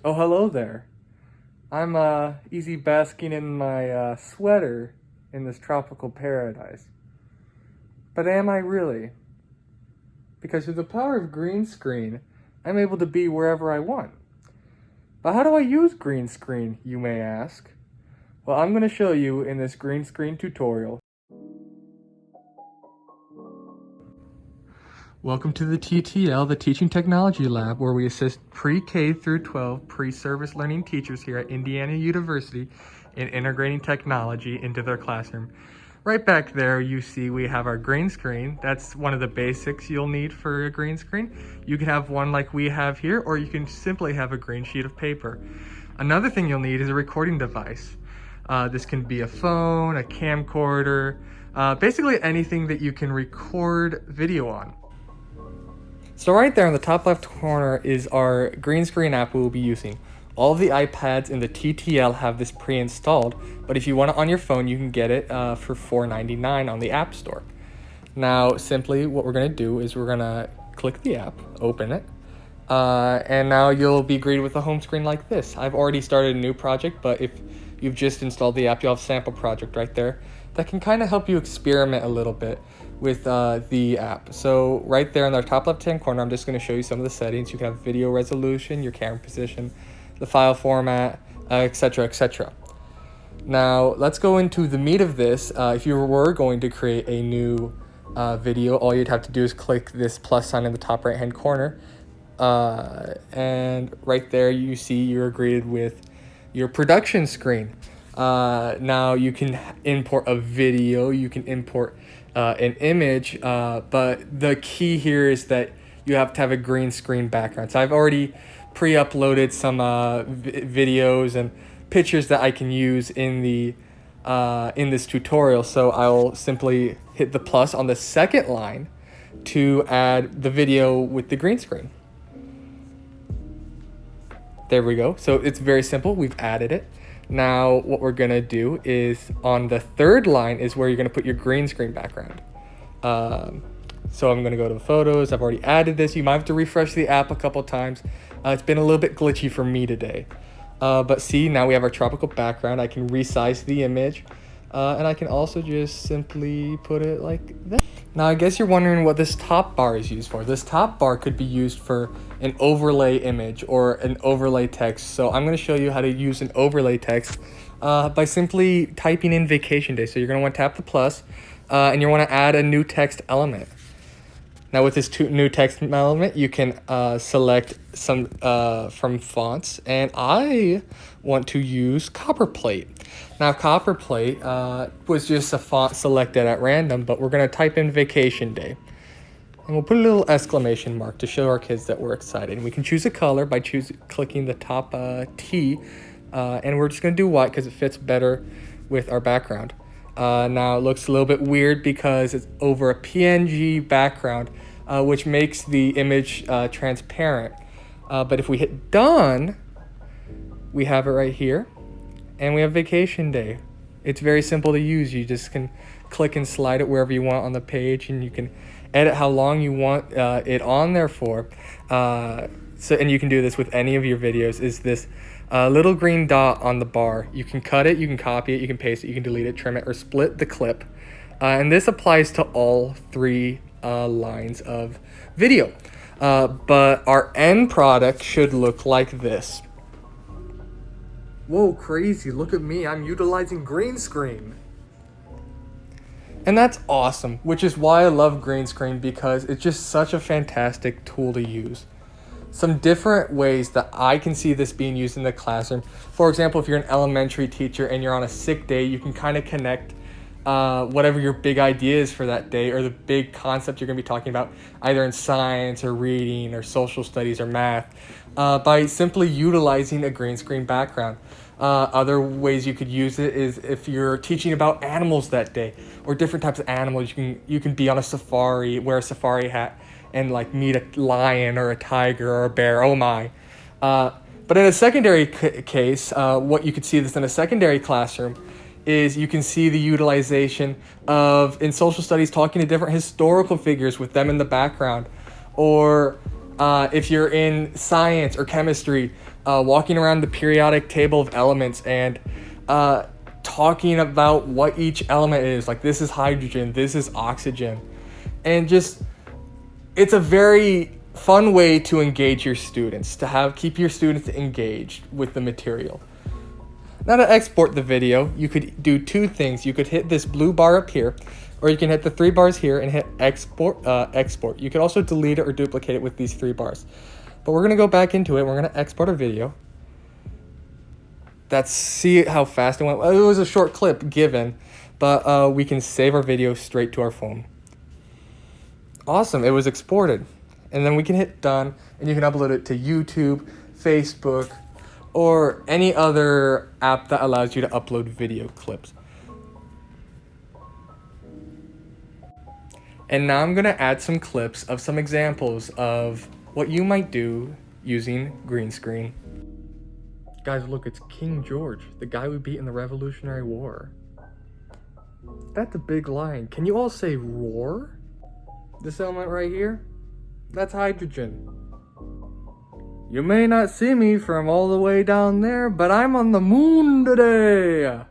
Oh, hello there. I'm easy basking in my sweater in this tropical paradise. But am I really? Because through the power of green screen, I'm able to be wherever I want. But how do I use green screen, you may ask? Well, I'm going to show you in this green screen tutorial. Welcome to the TTL, the Teaching Technology Lab, where we assist pre-K through 12 pre-service learning teachers here at Indiana University in integrating technology into their classroom. Right back there, you see we have our green screen. That's one of the basics you'll need for a green screen. You can have one like we have here, or you can simply have a green sheet of paper. Another thing you'll need is a recording device. This can be a phone, a camcorder, basically anything that you can record video on. So right there in the top left corner is our green screen app we will be using. All of the iPads in the TTL have this pre-installed, but if you want it on your phone, you can get it for $4.99 on the App Store. Now, simply what we're going to do is we're going to click the app, open it, and now you'll be greeted with a home screen like this. I've already started a new project, but if you've just installed the app, you'll have a sample project right there that can kind of help you experiment a little bit with the app. So right there in the top left-hand corner, I'm just going to show you some of the settings. You can have video resolution, your camera position, the file format, etc., etc. Now, let's go into the meat of this. If you were going to create a new video, all you'd have to do is click this plus sign in the top right-hand corner. And right there, you see you're greeted with your production screen. Now, you can import a video, you can import an image, but the key here is that you have to have a green screen background. So I've already pre-uploaded some videos and pictures that I can use in the in this tutorial. So I'll simply hit the plus on the second line to add the video with the green screen. There we go. So it's very simple. We've added it. Now what we're gonna do is on the third line is where you're gonna put your green screen background. So I'm gonna go to the photos. I've already added this. You might have to refresh the app a couple times. It's been a little bit glitchy for me today. But see, now we have our tropical background. I can resize the image. And I can also just simply put it like that. Now, I guess you're wondering what this top bar is used for. This top bar could be used for an overlay image or an overlay text. So I'm going to show you how to use an overlay text by simply typing in vacation day. So you're going to want to tap the plus and you want to add a new text element. Now with this new text element, you can select some from fonts, and I want to use Copperplate. Now Copperplate was just a font selected at random, but we're going to type in vacation day. And we'll put a little exclamation mark to show our kids that we're excited. And we can choose a color by clicking the top T, and we're just going to do white because it fits better with our background. Now it looks a little bit weird because it's over a PNG background, which makes the image transparent. But if we hit done, we have it right here, and we have vacation day. It's very simple to use. You just can click and slide it wherever you want on the page, and you can edit how long you want it on there for. And you can do this with any of your videos. Is this little green dot on the bar? You can cut it, you can copy it, you can paste it, you can delete it, trim it, or split the clip. And this applies to all three lines of video. But our end product should look like this. Whoa, crazy, look at me, I'm utilizing green screen. And that's awesome, which is why I love green screen, because it's just such a fantastic tool to use. Some different ways that I can see this being used in the classroom. For example, if you're an elementary teacher and you're on a sick day, you can kind of connect whatever your big idea is for that day, or the big concept you're going to be talking about, either in science or reading or social studies or math, by simply utilizing a green screen background. Other ways you could use it is if you're teaching about animals that day, or different types of animals. You can be on a safari, wear a safari hat, and like meet a lion or a tiger or a bear. Oh my. But in a secondary case, what you could see this in a secondary classroom is you can see the utilization of, in social studies, talking to different historical figures with them in the background, or If you're in science or chemistry, walking around the periodic table of elements and talking about what each element is. Like, this is hydrogen, this is oxygen. And just, it's a very fun way to engage your students, to keep your students engaged with the material. Now, to export the video, you could do two things. You could hit this blue bar up here, or you can hit the 3 bars here and hit export. You could also delete it or duplicate it with these 3 bars. But we're gonna go back into it. We're gonna export a video. See how fast it went. It was a short clip given, but we can save our video straight to our phone. Awesome, it was exported. And then we can hit done, and you can upload it to YouTube, Facebook, or any other app that allows you to upload video clips. And now I'm gonna add some clips of some examples of what you might do using green screen. Guys, look, it's King George, the guy we beat in the Revolutionary War. That's a big line. Can you all say roar? This element right here, that's hydrogen. You may not see me from all the way down there, but I'm on the moon today.